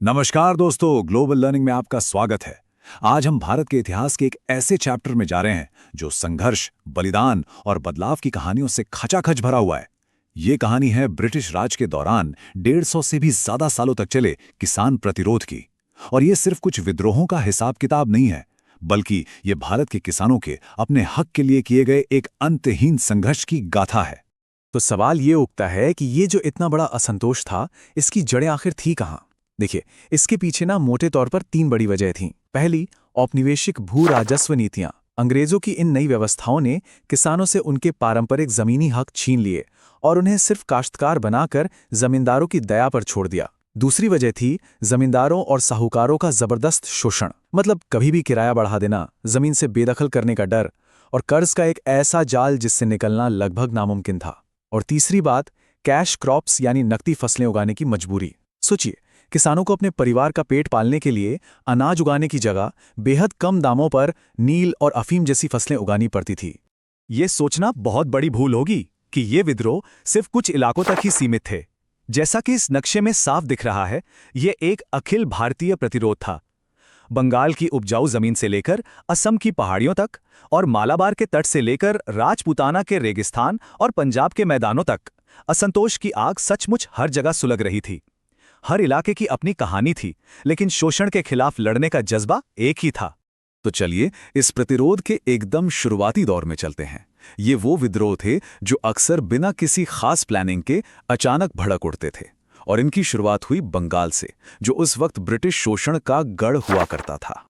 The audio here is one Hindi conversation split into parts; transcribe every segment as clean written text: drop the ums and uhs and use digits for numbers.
नमस्कार दोस्तों, ग्लोबल लर्निंग में आपका स्वागत है। आज हम भारत के इतिहास के एक ऐसे चैप्टर में जा रहे हैं जो संघर्ष, बलिदान और बदलाव की कहानियों से खचाखच भरा हुआ है। ये कहानी है ब्रिटिश राज के दौरान 150 से भी ज्यादा सालों तक चले किसान प्रतिरोध की। और ये सिर्फ कुछ विद्रोहों का हिसाब किताब नहीं है, बल्कि ये भारत के किसानों के अपने हक के लिए किए गए एक अंतहीन संघर्ष की गाथा है। तो सवाल ये उठता है कि ये जो इतना बड़ा असंतोष था, इसकी जड़ें आखिर थी कहाँ? देखिए, इसके पीछे ना मोटे तौर पर 3 बड़ी वजह थीं। पहली, औपनिवेशिक भू राजस्व नीतियां। अंग्रेजों की इन नई व्यवस्थाओं ने किसानों से उनके पारंपरिक जमीनी हक छीन लिए और उन्हें सिर्फ काश्तकार बनाकर जमींदारों की दया पर छोड़ दिया। दूसरी वजह थी जमींदारों और साहूकारों का जबरदस्त शोषण, मतलब कभी भी किराया बढ़ा देना, जमीन से बेदखल करने का डर और कर्ज का एक ऐसा जाल जिससे निकलना लगभग नामुमकिन था। और तीसरी बात, कैश क्रॉप्स यानी नकदी फसलें उगाने की मजबूरी। सोचिए, किसानों को अपने परिवार का पेट पालने के लिए अनाज उगाने की जगह बेहद कम दामों पर नील और अफीम जैसी फसलें उगानी पड़ती थी। ये सोचना बहुत बड़ी भूल होगी कि ये विद्रोह सिर्फ कुछ इलाकों तक ही सीमित थे। जैसा कि इस नक्शे में साफ दिख रहा है, ये एक अखिल भारतीय प्रतिरोध था। बंगाल की उपजाऊ जमीन से लेकर असम की पहाड़ियों तक और मालाबार के तट से लेकर राजपूताना के रेगिस्तान और पंजाब के मैदानों तक असंतोष की आग सचमुच हर जगह सुलग रही थी। हर इलाके की अपनी कहानी थी, लेकिन शोषण के खिलाफ लड़ने का जज्बा एक ही था। तो चलिए इस प्रतिरोध के एकदम शुरुआती दौर में चलते हैं। ये वो विद्रोह थे जो अक्सर बिना किसी खास प्लानिंग के अचानक भड़क उठते थे, और इनकी शुरुआत हुई बंगाल से, जो उस वक्त ब्रिटिश शोषण का गढ़ हुआ करता था।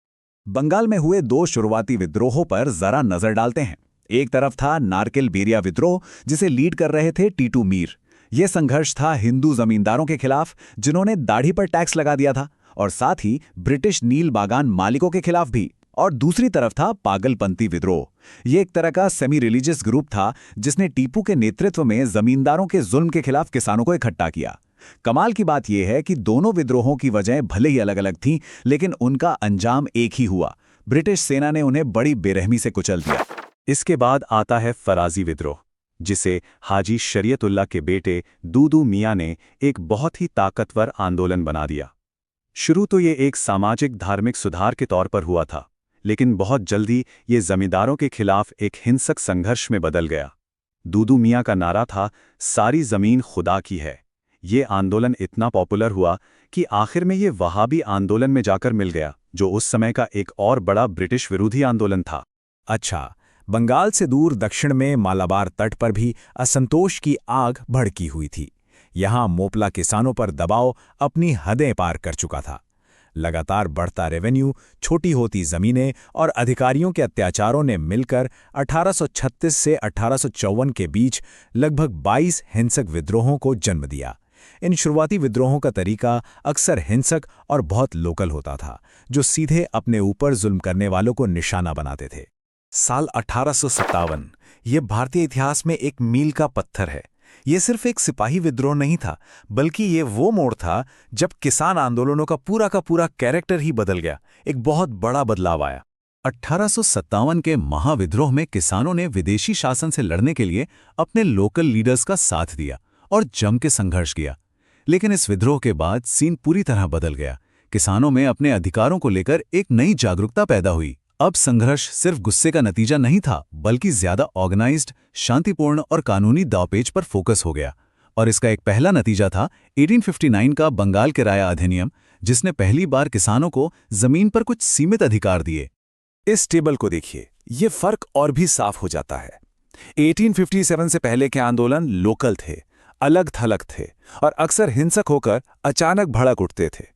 बंगाल में हुए 2 शुरुआती विद्रोहों पर जरा नजर डालते हैं। एक तरफ था नारकेल बेरिया विद्रोह, जिसे लीड कर रहे थे टीटू मीर। यह संघर्ष था हिंदू जमींदारों के खिलाफ जिन्होंने दाढ़ी पर टैक्स लगा दिया था, और साथ ही ब्रिटिश नील बागान मालिकों के खिलाफ भी। और दूसरी तरफ था पागलपंथी विद्रोह। यह एक तरह का सेमी रिलीजियस ग्रुप था जिसने टीपू के नेतृत्व में जमींदारों के जुल्म के खिलाफ किसानों को इकट्ठा किया। कमाल की बात यह है कि दोनों विद्रोहों की वजह भले ही अलग अलग थीं, लेकिन उनका अंजाम एक ही हुआ। ब्रिटिश सेना ने उन्हें बड़ी बेरहमी से कुचल दिया। इसके बाद आता है फराजी विद्रोह, जिसे हाजी शरीयतुल्लाह के बेटे दूदू मियां ने एक बहुत ही ताकतवर आंदोलन बना दिया। शुरू तो ये एक सामाजिक धार्मिक सुधार के तौर पर हुआ था, लेकिन बहुत जल्दी ये जमींदारों के खिलाफ एक हिंसक संघर्ष में बदल गया। दूदू मियां का नारा था, सारी जमीन खुदा की है। ये आंदोलन इतना पॉपुलर हुआ कि आखिर में ये वहाबी आंदोलन में जाकर मिल गया, जो उस समय का एक और बड़ा ब्रिटिश विरोधी आंदोलन था। अच्छा, बंगाल से दूर दक्षिण में मालाबार तट पर भी असंतोष की आग भड़की हुई थी। यहाँ मोपला किसानों पर दबाव अपनी हदें पार कर चुका था। लगातार बढ़ता रेवेन्यू, छोटी होती जमीनें और अधिकारियों के अत्याचारों ने मिलकर 1836 से 1854 के बीच लगभग 22 हिंसक विद्रोहों को जन्म दिया। इन शुरुआती विद्रोहों का तरीका अक्सर हिंसक और बहुत लोकल होता था, जो सीधे अपने ऊपर जुल्म करने वालों को निशाना बनाते थे। साल 1857 ये भारतीय इतिहास में एक मील का पत्थर है। ये सिर्फ एक सिपाही विद्रोह नहीं था, बल्कि ये वो मोड़ था जब किसान आंदोलनों का पूरा कैरेक्टर ही बदल गया। एक बहुत बड़ा बदलाव आया। 1857 के महाविद्रोह में किसानों ने विदेशी शासन से लड़ने के लिए अपने लोकल लीडर्स का साथ दिया और जम के संघर्ष किया। लेकिन इस विद्रोह के बाद सीन पूरी तरह बदल गया। किसानों में अपने अधिकारों को लेकर एक नई जागरूकता पैदा हुई। अब संघर्ष सिर्फ गुस्से का नतीजा नहीं था, बल्कि ज्यादा ऑर्गेनाइज्ड, शांतिपूर्ण और कानूनी दावपेच पर फोकस हो गया। और इसका एक पहला नतीजा था 1859 का बंगाल किराया अधिनियम, जिसने पहली बार किसानों को जमीन पर कुछ सीमित अधिकार दिए। इस टेबल को देखिए, ये फर्क और भी साफ हो जाता है। 1857 से पहले के आंदोलन लोकल थे, अलग थलग थे और अक्सर हिंसक होकर अचानक भड़क उठते थे।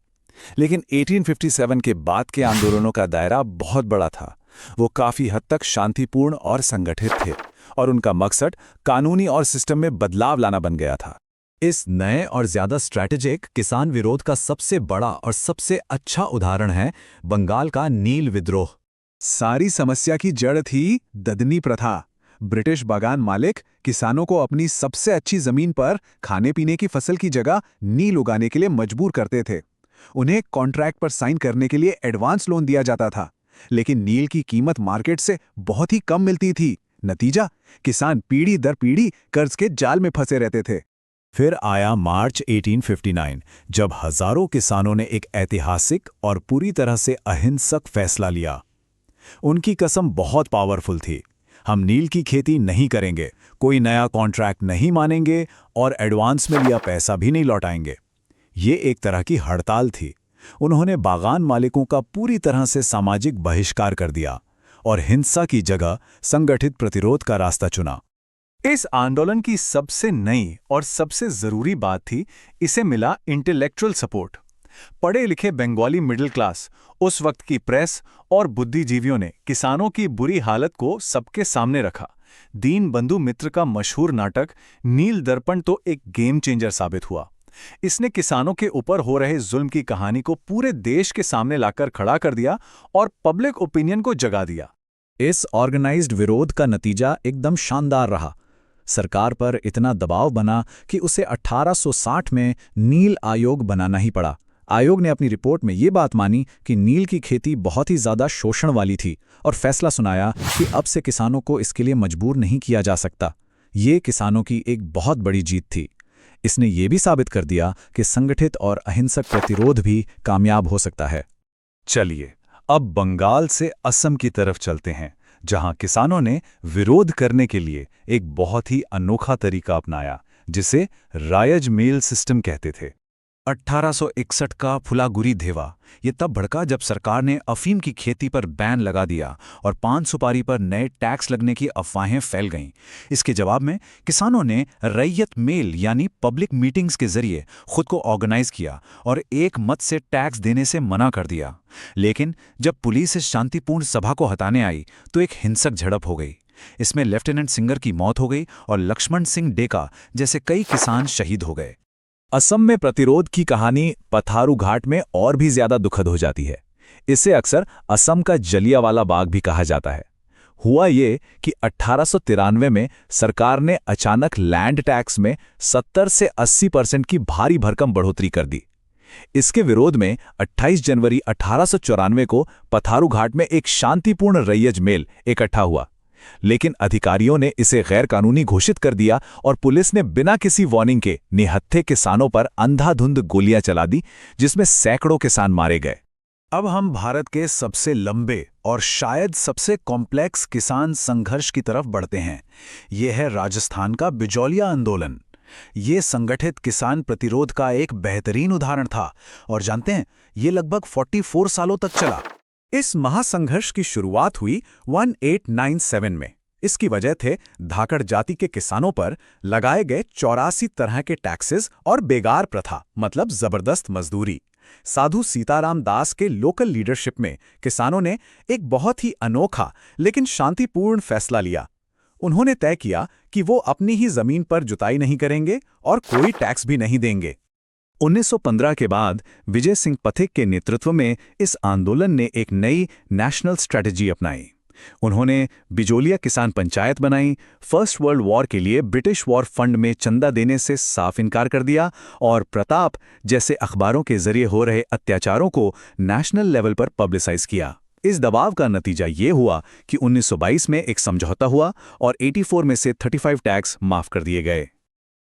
लेकिन 1857 के बाद के आंदोलनों का दायरा बहुत बड़ा था। वो काफी हद तक शांतिपूर्ण और संगठित थे, और उनका मकसद कानूनी और सिस्टम में बदलाव लाना बन गया था। इस नए और ज्यादा स्ट्रैटेजिक किसान विरोध का सबसे बड़ा और सबसे अच्छा उदाहरण है बंगाल का नील विद्रोह। सारी समस्या की जड़ थी ददनी प्रथा। ब्रिटिश बागान मालिक किसानों को अपनी सबसे अच्छी जमीन पर खाने पीने की फसल की जगह नील उगाने के लिए मजबूर करते थे। उन्हें कॉन्ट्रैक्ट पर साइन करने के लिए एडवांस लोन दिया जाता था, लेकिन नील की कीमत मार्केट से बहुत ही कम मिलती थी। नतीजा, किसान पीढ़ी दर पीढ़ी कर्ज के जाल में फंसे रहते थे। फिर आया मार्च 1859, जब हजारों किसानों ने एक ऐतिहासिक और पूरी तरह से अहिंसक फैसला लिया। उनकी कसम बहुत पावरफुल थी। हम नील की खेती नहीं करेंगे, कोई नया कॉन्ट्रैक्ट नहीं मानेंगे और एडवांस में लिया पैसा भी नहीं लौटाएंगे। ये एक तरह की हड़ताल थी। उन्होंने बागान मालिकों का पूरी तरह से सामाजिक बहिष्कार कर दिया और हिंसा की जगह संगठित प्रतिरोध का रास्ता चुना। इस आंदोलन की सबसे नई और सबसे जरूरी बात थी, इसे मिला इंटेलेक्चुअल सपोर्ट। पढ़े लिखे बंगाली मिडिल क्लास, उस वक्त की प्रेस और बुद्धिजीवियों ने किसानों की बुरी हालत को सबके सामने रखा। दीनबंधु मित्र का मशहूर नाटक नील दर्पण तो एक गेम चेंजर साबित हुआ। इसने किसानों के ऊपर हो रहे जुल्म की कहानी को पूरे देश के सामने लाकर खड़ा कर दिया और पब्लिक ओपिनियन को जगा दिया। इस ऑर्गेनाइज्ड विरोध का नतीजा एकदम शानदार रहा। सरकार पर इतना दबाव बना कि उसे 1860 में नील आयोग बनाना ही पड़ा। आयोग ने अपनी रिपोर्ट में ये बात मानी कि नील की खेती बहुत ही ज़्यादा शोषण वाली थी और फैसला सुनाया कि अब से किसानों को इसके लिए मजबूर नहीं किया जा सकता। ये किसानों की एक बहुत बड़ी जीत थी। इसने ये भी साबित कर दिया कि संगठित और अहिंसक प्रतिरोध भी कामयाब हो सकता है। चलिए, अब बंगाल से असम की तरफ चलते हैं, जहां किसानों ने विरोध करने के लिए एक बहुत ही अनोखा तरीका अपनाया, जिसे रायज मेल सिस्टम कहते थे। 1861 का फुलागुरी धेवा ये तब भड़का जब सरकार ने अफीम की खेती पर बैन लगा दिया और पान सुपारी पर नए टैक्स लगने की अफवाहें फैल गईं। इसके जवाब में किसानों ने रैयत मेल यानी पब्लिक मीटिंग्स के जरिए खुद को ऑर्गेनाइज किया और एक मत से टैक्स देने से मना कर दिया। लेकिन जब पुलिस इस शांतिपूर्ण सभा को हटाने आई तो एक हिंसक झड़प हो गई। इसमें लेफ्टिनेंट सिंगर की मौत हो गई और लक्ष्मण सिंह डेका जैसे कई किसान शहीद हो गए। असम में प्रतिरोध की कहानी पथारू घाट में और भी ज्यादा दुखद हो जाती है। इसे अक्सर असम का जलियांवाला बाग भी कहा जाता है। हुआ ये कि 1893 में सरकार ने अचानक लैंड टैक्स में 70 से 80% की भारी भरकम बढ़ोतरी कर दी। इसके विरोध में 28 जनवरी 1894 को पथारू घाट में एक शांतिपूर्ण रैयत मेल इकट्ठा हुआ, लेकिन अधिकारियों ने इसे गैर कानूनी घोषित कर दिया और पुलिस ने बिना किसी वार्निंग के निहत्थे किसानों पर अंधाधुंध गोलियां चला दी, जिसमें सैकड़ों किसान मारे गए। अब हम भारत के सबसे लंबे और शायद सबसे कॉम्प्लेक्स किसान संघर्ष की तरफ बढ़ते हैं। यह है राजस्थान का बिजौलिया आंदोलन। ये संगठित किसान प्रतिरोध का एक बेहतरीन उदाहरण था और जानते हैं, ये लगभग 44 सालों तक चला। इस महासंघर्ष की शुरुआत हुई 1897 में। इसकी वजह थे धाकड़ जाति के किसानों पर लगाए गए 84 तरह के टैक्सेस और बेगार प्रथा, मतलब जबरदस्त मजदूरी। साधु सीताराम दास के लोकल लीडरशिप में किसानों ने एक बहुत ही अनोखा लेकिन शांतिपूर्ण फैसला लिया। उन्होंने तय किया कि वो अपनी ही जमीन पर जुताई नहीं करेंगे और कोई टैक्स भी नहीं देंगे। 1915 के बाद विजय सिंह पथिक के नेतृत्व में इस आंदोलन ने एक नई नेशनल स्ट्रेटजी अपनाई। उन्होंने बिजोलिया किसान पंचायत बनाई, फर्स्ट वर्ल्ड वॉर के लिए ब्रिटिश वॉर फंड में चंदा देने से साफ इनकार कर दिया और प्रताप जैसे अखबारों के जरिए हो रहे अत्याचारों को नेशनल लेवल पर पब्लिसाइज किया। इस दबाव का नतीजा ये हुआ कि 1922 में एक समझौता हुआ और 84 में से 35 टैक्स माफ कर दिए गए।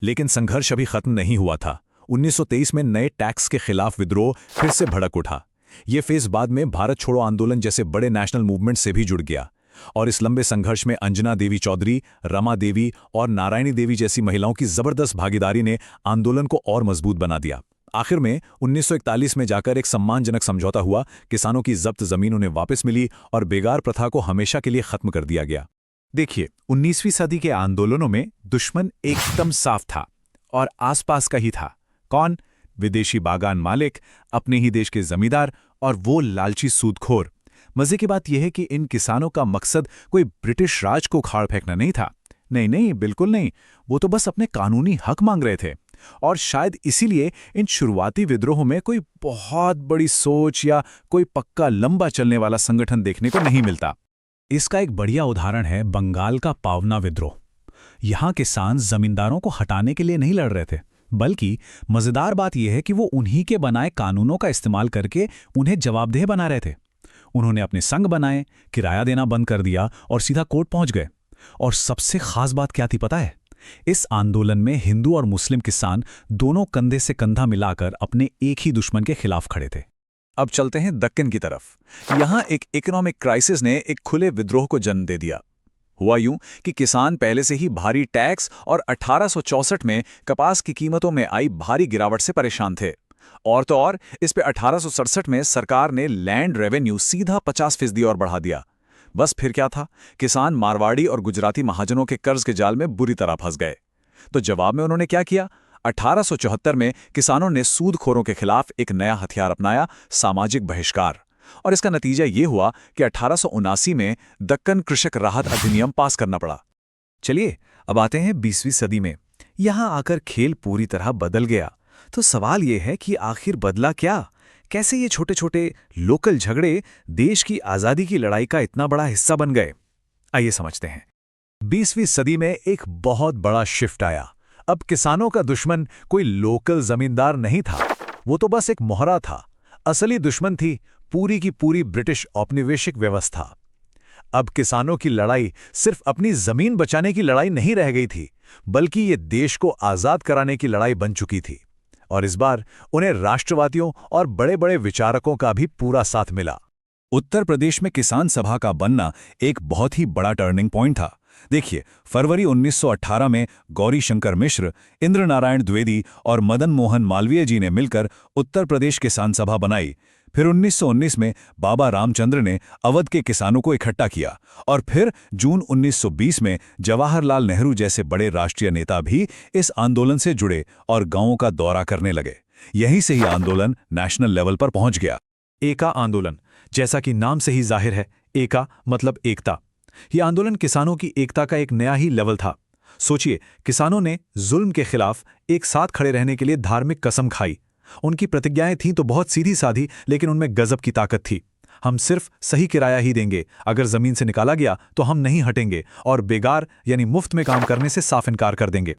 लेकिन संघर्ष अभी खत्म नहीं हुआ था। 1923 में नए टैक्स के खिलाफ विद्रोह फिर से भड़क उठा। ये फेज बाद में भारत छोड़ो आंदोलन जैसे बड़े नेशनल मूवमेंट से भी जुड़ गया और इस लंबे संघर्ष में अंजना देवी चौधरी, रमा देवी और नारायणी देवी जैसी महिलाओं की जबरदस्त भागीदारी ने आंदोलन को और मजबूत बना दिया। आखिर में 1941 में जाकर एक सम्मानजनक समझौता हुआ, किसानों की जब्त जमीन उन्हें वापस मिली और बेगार प्रथा को हमेशा के लिए खत्म कर दिया गया। देखिए, 19वीं सदी के आंदोलनों में दुश्मन एकदम साफ था और आसपास का ही था। कौन? विदेशी बागान मालिक, अपने ही देश के जमींदार और वो लालची सूदखोर। मजे की बात यह है कि इन किसानों का मकसद कोई ब्रिटिश राज को उखाड़ फेंकना नहीं था। नहीं, बिल्कुल नहीं। वो तो बस अपने कानूनी हक मांग रहे थे और शायद इसीलिए इन शुरुआती विद्रोहों में कोई बहुत बड़ी सोच या कोई पक्का लंबा चलने वाला संगठन देखने को नहीं मिलता। इसका एक बढ़िया उदाहरण है बंगाल का पावना विद्रोह। यहां किसान जमींदारों को हटाने के लिए नहीं लड़ रहे थे, बल्कि मजेदार बात यह है कि वो उन्हीं के बनाए कानूनों का इस्तेमाल करके उन्हें जवाबदेह बना रहे थे। उन्होंने अपने संघ बनाए, किराया देना बंद कर दिया और सीधा कोर्ट पहुंच गए। और सबसे खास बात क्या थी पता है? इस आंदोलन में हिंदू और मुस्लिम किसान दोनों कंधे से कंधा मिलाकर अपने एक ही दुश्मन के खिलाफ खड़े थे। अब चलते हैं दक्कन की तरफ। यहां एक इकोनॉमिक क्राइसिस ने एक खुले विद्रोह को जन्म दे दिया। हुआ यूं कि किसान पहले से ही भारी टैक्स और 1864 में कपास की कीमतों में आई भारी गिरावट से परेशान थे। और तो और इस पे 1867 में सरकार ने लैंड रेवेन्यू सीधा 50% और बढ़ा दिया। बस फिर क्या था, किसान मारवाड़ी और गुजराती महाजनों के कर्ज के जाल में बुरी तरह फंस गए। तो जवाब में उन्होंने क्या किया? 1874 में किसानों ने सूदखोरों के खिलाफ एक नया हथियार अपनाया, सामाजिक बहिष्कार। और इसका नतीजा ये हुआ कि 1879 में दक्कन कृषक राहत अधिनियम पास करना पड़ा। चलिए अब आते हैं 20वीं सदी में। यहां आकर खेल पूरी तरह बदल गया। तो सवाल यह है कि आखिर बदला क्या? कैसे ये छोटे छोटे लोकल झगड़े देश की आज़ादी की लड़ाई का इतना बड़ा हिस्सा बन गए? आइए समझते हैं। 20वीं सदी में एक बहुत बड़ा शिफ्ट आया। अब किसानों का दुश्मन कोई लोकल जमींदार नहीं था, वो तो बस एक मोहरा था। असली दुश्मन थी पूरी की पूरी ब्रिटिश औपनिवेशिक व्यवस्था। अब किसानों की लड़ाई सिर्फ अपनी जमीन बचाने की लड़ाई नहीं रह गई थी, बल्कि ये देश को आजाद कराने की लड़ाई बन चुकी थी। और इस बार उन्हें राष्ट्रवादियों और बड़े बड़े विचारकों का भी पूरा साथ मिला। उत्तर प्रदेश में किसान सभा का बनना एक बहुत ही बड़ा टर्निंग पॉइंट था। देखिए, फरवरी 1918 में गौरी शंकर मिश्र, इंद्र नारायण द्विवेदी और मदन मोहन मालवीय जी ने मिलकर उत्तर प्रदेश किसान सभा बनाई। फिर 1919 में बाबा रामचंद्र ने अवध के किसानों को इकट्ठा किया और फिर जून 1920 में जवाहरलाल नेहरू जैसे बड़े राष्ट्रीय नेता भी इस आंदोलन से जुड़े और गांवों का दौरा करने लगे। यहीं से ही आंदोलन नेशनल लेवल पर पहुंच गया। एका आंदोलन, जैसा कि नाम से ही जाहिर है, एका मतलब एकता। यह आंदोलन किसानों की एकता का एक नया ही लेवल था। सोचिए, किसानों ने जुल्म के खिलाफ एक साथ खड़े रहने के लिए धार्मिक कसम खाई। उनकी प्रतिज्ञाएं थीं तो बहुत सीधी साधी, लेकिन उनमें गजब की ताकत थी। हम सिर्फ सही किराया ही देंगे, अगर जमीन से निकाला गया तो हम नहीं हटेंगे, और बेगार यानी मुफ्त में काम करने से साफ इनकार कर देंगे।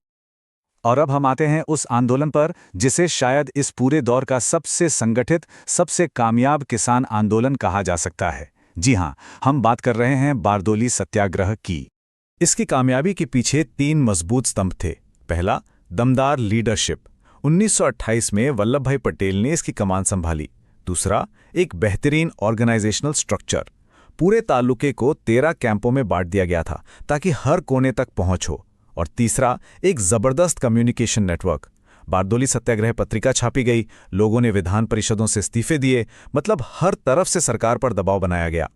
और अब हम आते हैं उस आंदोलन पर जिसे शायद इस पूरे दौर का सबसे संगठित, सबसे कामयाब किसान आंदोलन कहा जा सकता है। जी हां, हम बात कर रहे हैं बारदोली सत्याग्रह की। इसकी कामयाबी के पीछे 3 मजबूत स्तंभ थे। पहला, दमदार लीडरशिप। 1928 में वल्लभ भाई पटेल ने इसकी कमान संभाली। दूसरा, एक बेहतरीन ऑर्गेनाइजेशनल स्ट्रक्चर। पूरे तालुके को 13 कैंपों में बांट दिया गया था ताकि हर कोने तक पहुंच हो। और तीसरा, एक जबरदस्त कम्युनिकेशन नेटवर्क। बारदोली सत्याग्रह पत्रिका छापी गई, लोगों ने विधान परिषदों से इस्तीफे दिए, मतलब हर तरफ से सरकार पर दबाव बनाया गया।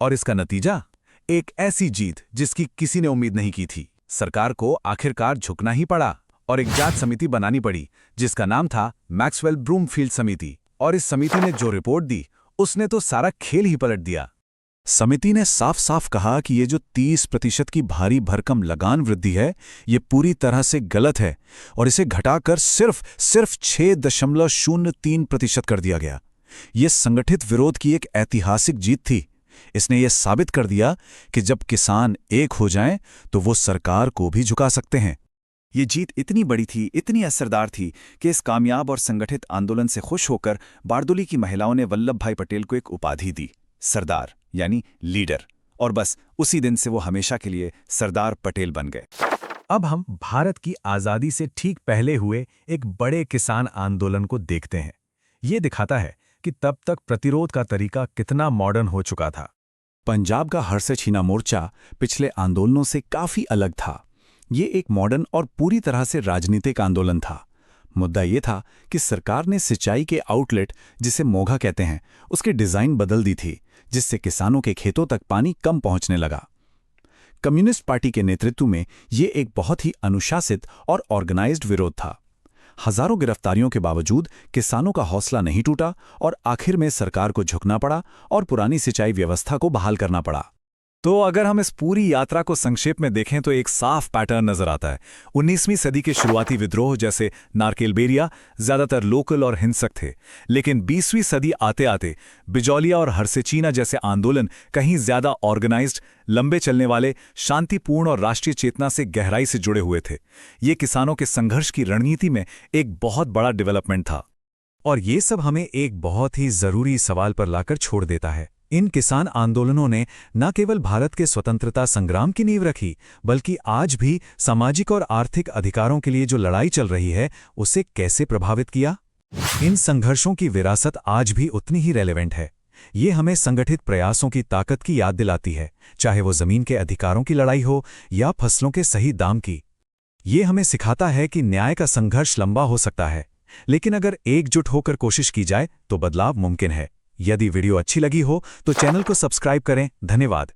और इसका नतीजा, एक ऐसी जीत जिसकी किसी ने उम्मीद नहीं की थी। सरकार को आखिरकार झुकना ही पड़ा और एक जांच समिति बनानी पड़ी जिसका नाम था मैक्सवेल ब्रूमफील्ड समिति। और इस समिति ने जो रिपोर्ट दी, उसने तो सारा खेल ही पलट दिया। समिति ने साफ साफ कहा कि ये जो 30% की भारी भरकम लगान वृद्धि है, ये पूरी तरह से गलत है और इसे घटाकर सिर्फ 6.03% कर दिया गया। ये संगठित विरोध की एक ऐतिहासिक जीत थी। इसने ये साबित कर दिया कि जब किसान एक हो जाएं, तो वो सरकार को भी झुका सकते हैं। ये जीत इतनी बड़ी थी, इतनी असरदार थी कि इस कामयाब और संगठित आंदोलन से खुश होकर बारदोली की महिलाओं ने वल्लभ भाई पटेल को एक उपाधि दी, सरदार यानी लीडर। और बस उसी दिन से वो हमेशा के लिए सरदार पटेल बन गए। अब हम भारत की आज़ादी से ठीक पहले हुए एक बड़े किसान आंदोलन को देखते हैं। ये दिखाता है कि तब तक प्रतिरोध का तरीका कितना मॉडर्न हो चुका था। पंजाब का हरसे छीना मोर्चा पिछले आंदोलनों से काफी अलग था। ये एक मॉडर्न और पूरी तरह से राजनीतिक आंदोलन था। मुद्दा ये था कि सरकार ने सिंचाई के आउटलेट, जिसे मोघा कहते हैं, उसकी डिजाइन बदल दी थी, जिससे किसानों के खेतों तक पानी कम पहुंचने लगा। कम्युनिस्ट पार्टी के नेतृत्व में ये एक बहुत ही अनुशासित और ऑर्गेनाइज्ड विरोध था। हजारों गिरफ्तारियों के बावजूद किसानों का हौसला नहीं टूटा और आखिर में सरकार को झुकना पड़ा और पुरानी सिंचाई व्यवस्था को बहाल करना पड़ा। तो अगर हम इस पूरी यात्रा को संक्षेप में देखें तो एक साफ पैटर्न नजर आता है। 19वीं सदी के शुरुआती विद्रोह जैसे नारकेलबेरिया ज्यादातर लोकल और हिंसक थे, लेकिन 20वीं सदी आते आते बिजौलिया और हरसेचीना जैसे आंदोलन कहीं ज्यादा ऑर्गेनाइज्ड, लंबे चलने वाले, शांतिपूर्ण और राष्ट्रीय चेतना से गहराई से जुड़े हुए थे। ये किसानों के संघर्ष की रणनीति में एक बहुत बड़ा डेवलपमेंट था। और ये सब हमें एक बहुत ही जरूरी सवाल पर लाकर छोड़ देता है। इन किसान आंदोलनों ने न केवल भारत के स्वतंत्रता संग्राम की नींव रखी, बल्कि आज भी सामाजिक और आर्थिक अधिकारों के लिए जो लड़ाई चल रही है, उसे कैसे प्रभावित किया। इन संघर्षों की विरासत आज भी उतनी ही रेलेवेंट है। ये हमें संगठित प्रयासों की ताकत की याद दिलाती है, चाहे वो जमीन के अधिकारों की लड़ाई हो या फसलों के सही दाम की। ये हमें सिखाता है कि न्याय का संघर्ष लंबा हो सकता है, लेकिन अगर एकजुट होकर कोशिश की जाए तो बदलाव मुमकिन है। यदि वीडियो अच्छी लगी हो तो चैनल को सब्सक्राइब करें। धन्यवाद।